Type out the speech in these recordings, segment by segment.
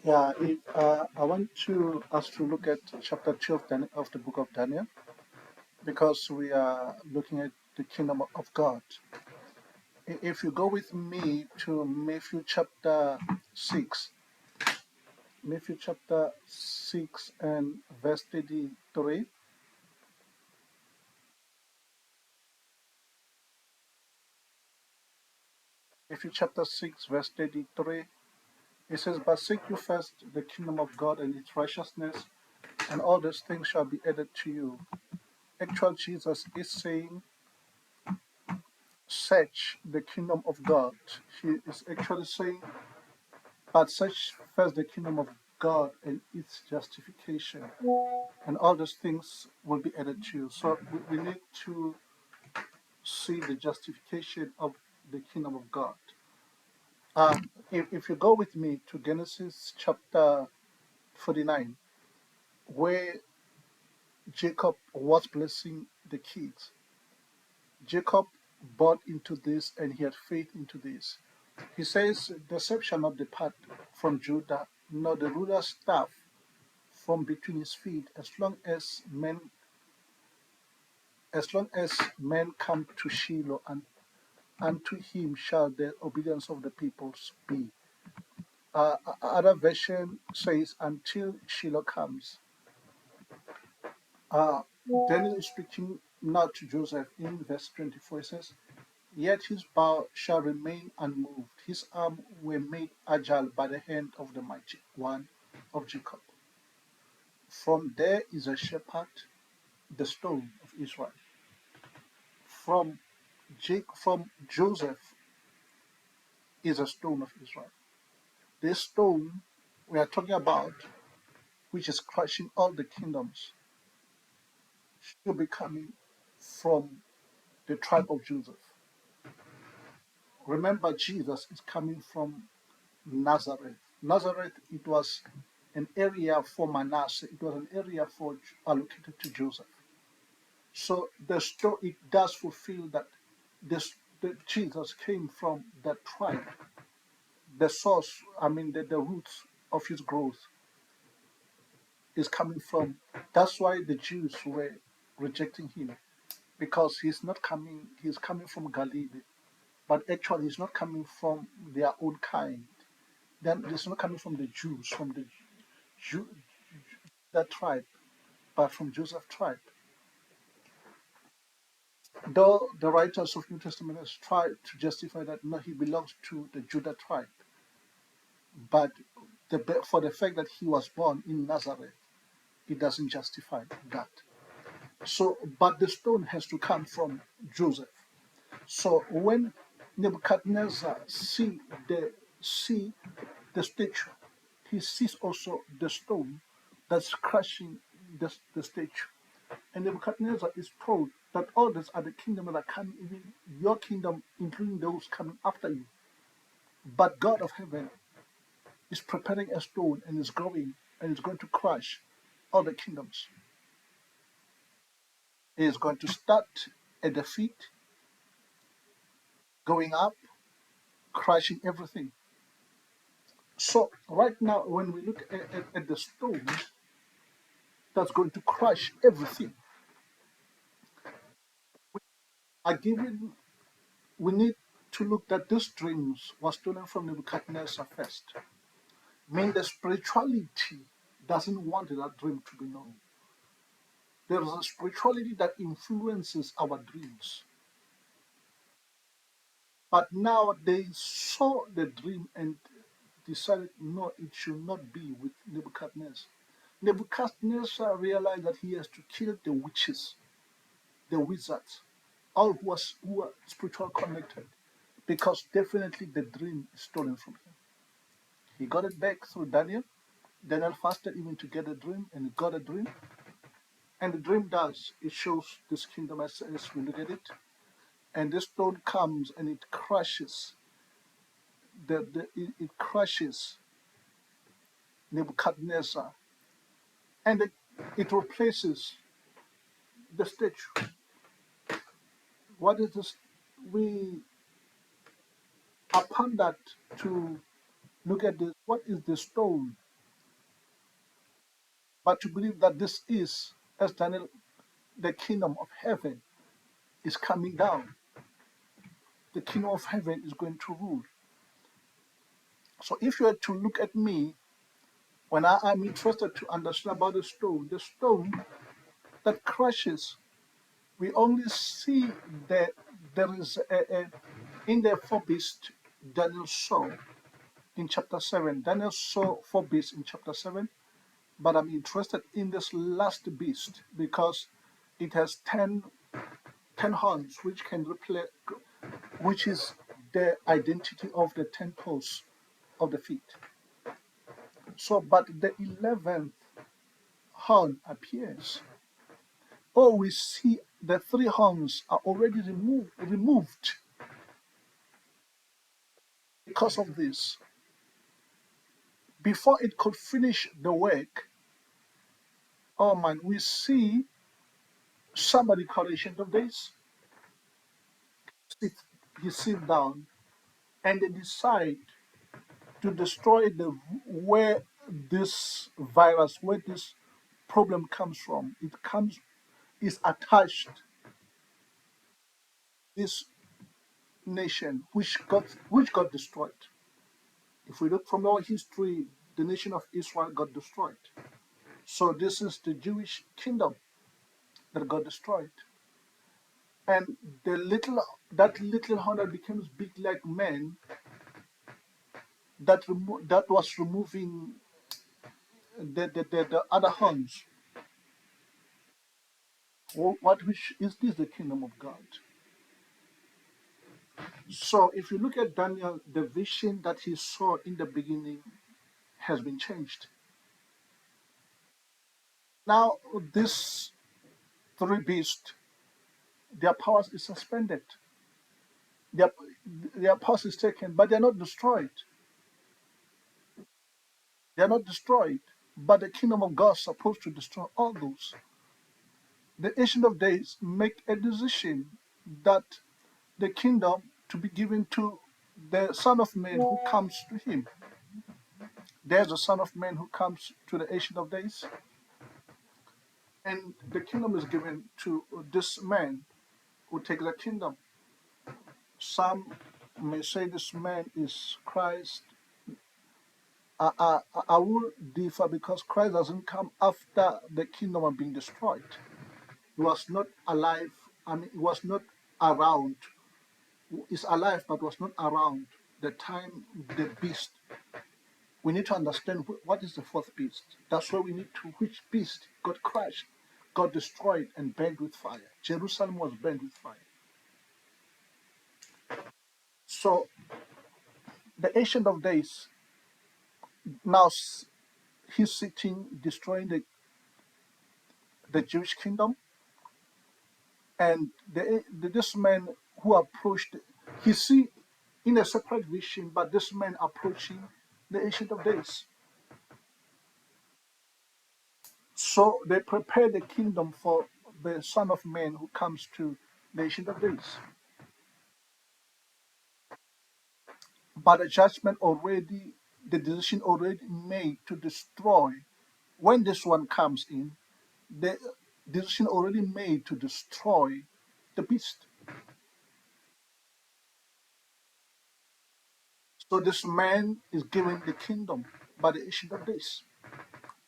Yeah, I want us to look at chapter 2 of the book of Daniel because we are looking at the kingdom of God. If you go with me to Matthew chapter 6 and verse 33, Matthew chapter 6, verse 33, it says, "But seek you first the kingdom of God and its righteousness, and all those things shall be added to you." Actual Jesus is saying, search the kingdom of God. He is actually saying, but search first the kingdom of God and its justification, and all those things will be added to you. So we need to see the justification of the kingdom of God. If you go with me to Genesis chapter 49, where Jacob was blessing the kids, Jacob bought into this and he had faith into this. He says, "The scepter shall not depart from Judah, nor the ruler's staff from between his feet, as long as men come to Shiloh, and unto him shall the obedience of the peoples be." Other version says, "Until Shiloh comes." Uh, Daniel is speaking now to Joseph in verse 24. It says, "Yet his bow shall remain unmoved. His arm were made agile by the hand of the mighty one of Jacob. From there is a shepherd, the stone of Israel. From from Joseph is a stone of Israel." This stone we are talking about, which is crushing all the kingdoms, should be coming from the tribe of Joseph. Remember, Jesus is coming from Nazareth. Nazareth, it was an area for Manasseh. It was an area for allocated to Joseph. So the story, it does fulfill that this that Jesus came from that tribe. The source, the roots of his growth is coming from. That's why the Jews were rejecting him, because he's coming from Galilee, but actually he's not coming from their own kind. Then he's not coming from the Jews, from the Jew, that tribe, but from Joseph tribe. Though the writers of New Testament has tried to justify that no, he belongs to the Judah tribe, but for the fact that he was born in Nazareth, it doesn't justify that. So, but the stone has to come from Joseph. So when Nebuchadnezzar see the statue, he sees also the stone that's crushing the statue. And Nebuchadnezzar is told that all these are the kingdoms that are coming, even your kingdom, including those coming after you. But God of heaven is preparing a stone and is growing and is going to crush all the kingdoms. He is going to start at the feet, going up, crushing everything. So right now, when we look at the stone that's going to crush everything, given we need to look that these dreams was stolen from Nebuchadnezzar first. Mean the spirituality doesn't want that dream to be known. There is a spirituality that influences our dreams. But now they saw the dream and decided, no, it should not be with Nebuchadnezzar. Nebuchadnezzar realized that he has to kill the witches, the wizards, all who are spiritual connected, because definitely the dream is stolen from him. He got it back through Daniel. Daniel fasted even to get a dream, and he got a dream. And the dream does, it shows this kingdom as we look at it. And this stone comes and it crushes it crushes Nebuchadnezzar, and it replaces the statue. What is this? We upon that to look at this. What is the stone but to believe that this is, as Daniel, the kingdom of heaven is coming down. The kingdom of heaven is going to rule. So if you were to look at me, when I am interested to understand about the stone that crushes, we only see that there is in the four beasts Daniel saw in chapter 7. Daniel saw four beasts in chapter 7, but I'm interested in this last beast because it has 10 horns, which can replace, which is the identity of the 10 toes of the feet. So, but the 11th horn appears. Oh, we see the three horns are already removed because of this. Before it could finish the work, oh man, we see somebody called Ancient of Days. Sit, he sit down and they decide to destroy the where this virus, where this problem comes from. It comes is attached this nation which got destroyed. If we look from our history, the nation of Israel got destroyed. So this is the Jewish kingdom that got destroyed. And that little horn that becomes big like man that was removing the other horns. What which is this the kingdom of God? So if you look at Daniel, the vision that he saw in the beginning has been changed. Now this three beasts, their powers is suspended. Their, their powers is taken, but they're not destroyed. They're not destroyed. But the kingdom of God is supposed to destroy all those. The Ancient of Days make a decision that the kingdom to be given to the Son of Man who comes to him. There's a Son of Man who comes to the Ancient of Days, and the kingdom is given to this man who takes the kingdom. Some may say this man is Christ. I will differ because Christ doesn't come after the kingdom of being destroyed. He was not alive. I mean, he was not around. He's alive, but was not around the time the beast. We need to understand what is the fourth beast. That's why we need to which beast got crushed, got destroyed, and burned with fire. Jerusalem was burned with fire. So the Ancient of Days now he's sitting destroying the Jewish kingdom, and this man who approached, he see in a separate vision, but this man approaching the Ancient of Days. So they prepare the kingdom for the Son of Man who comes to the Ancient of Days. But the decision already made to destroy, when this one comes in, the decision already made to destroy the beast. So this man is given the kingdom by the Ancient of Days.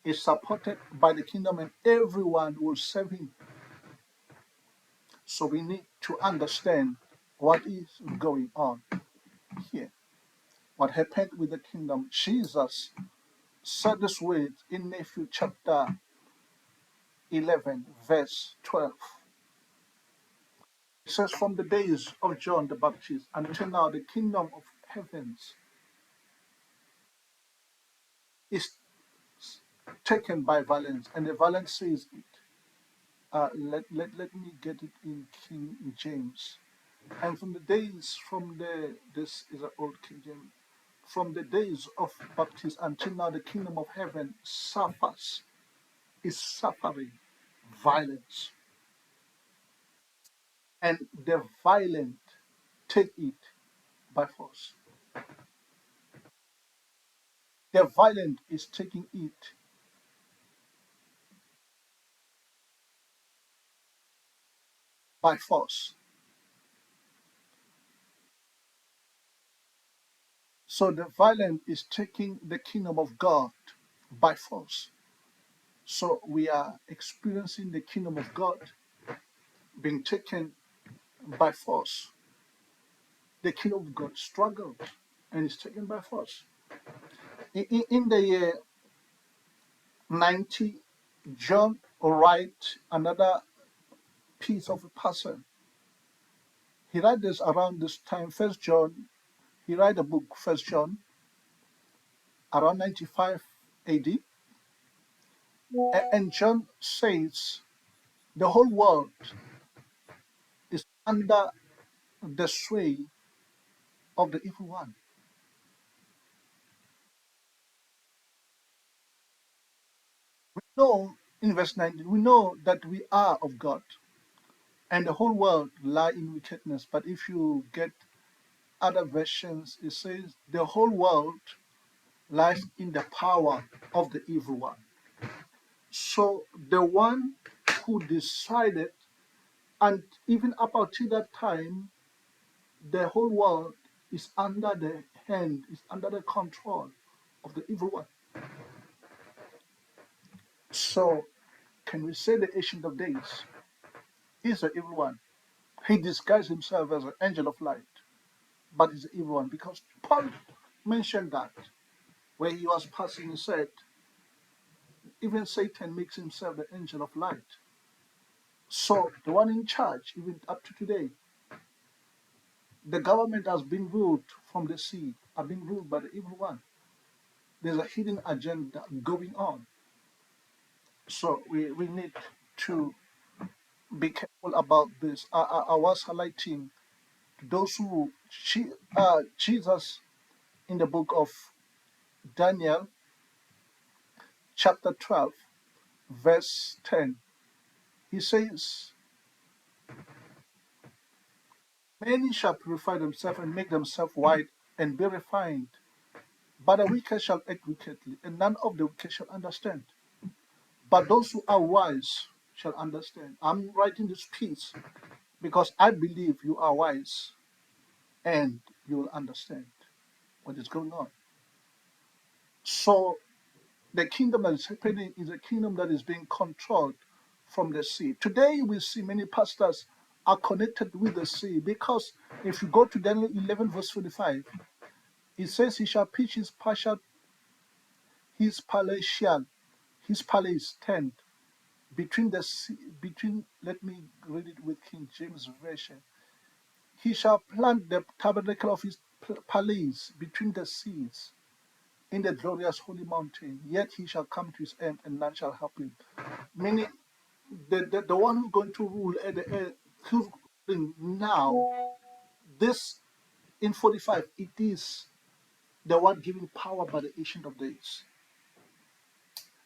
Is supported by the kingdom and everyone will serve him. So we need to understand what is going on here. What happened with the kingdom. Jesus said this word in Matthew chapter 11, verse 12. It says, from the days of John the Baptist until now, the kingdom of heavens is taken by violence, and the violence says it. Let me get it in King James. And this is an old King James, from the days of Baptist until now, the kingdom of heaven is suffering violence, and the violent take it by force. The violent is taking it by force. So the violent is taking the kingdom of God by force. So we are experiencing the kingdom of God being taken by force. The kingdom of God struggled and is taken by force. In the year 90, John write another piece of a person. He write this around this time, First John. He write a book, First John, around 95 AD. And John says the whole world is under the sway of the evil one. We know in verse 19, we know that we are of God and the whole world lie in wickedness. But if you get other versions, it says the whole world lies in the power of the evil one. So the one who decided, and even up until that time, the whole world is under the hand, is under the control of the evil one. So can we say the Ancient of Days is the evil one? He disguised himself as an angel of light, but he's the evil one because Paul mentioned that where he was passing, he said, even Satan makes himself the angel of light. So the one in charge, even up to today, the government has been ruled from the sea, have been ruled by the evil one. There's a hidden agenda going on. So we need to be careful about this. I was highlighting those who Jesus in the book of Daniel, chapter 12, verse 10. He says, many shall purify themselves and make themselves white and be refined. But the wicked shall act wickedly, and none of the wicked shall understand. But those who are wise shall understand. I'm writing this piece because I believe you are wise and you will understand what is going on. So the kingdom that is happening is a kingdom that is being controlled from the sea. Today we see many pastors are connected with the sea because if you go to Daniel 11 verse 45, it says he shall pitch his palatial, his palace tent between the sea, between, let me read it with King James Version. He shall plant the tabernacle of his palace between the seas in the glorious holy mountain, yet he shall come to his end and none shall help him. Meaning, the one who's going to rule at the end, who's ruling now, this in 45, it is the one giving power by the Ancient of Days.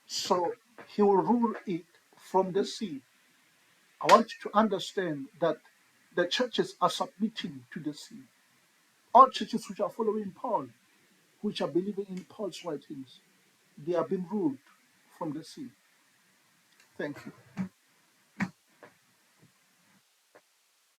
So he will rule it from the sea. I want you to understand that the churches are submitting to the sea. All churches which are following Paul, which are believing in Paul's writings, they are being ruled from the sea. Thank you.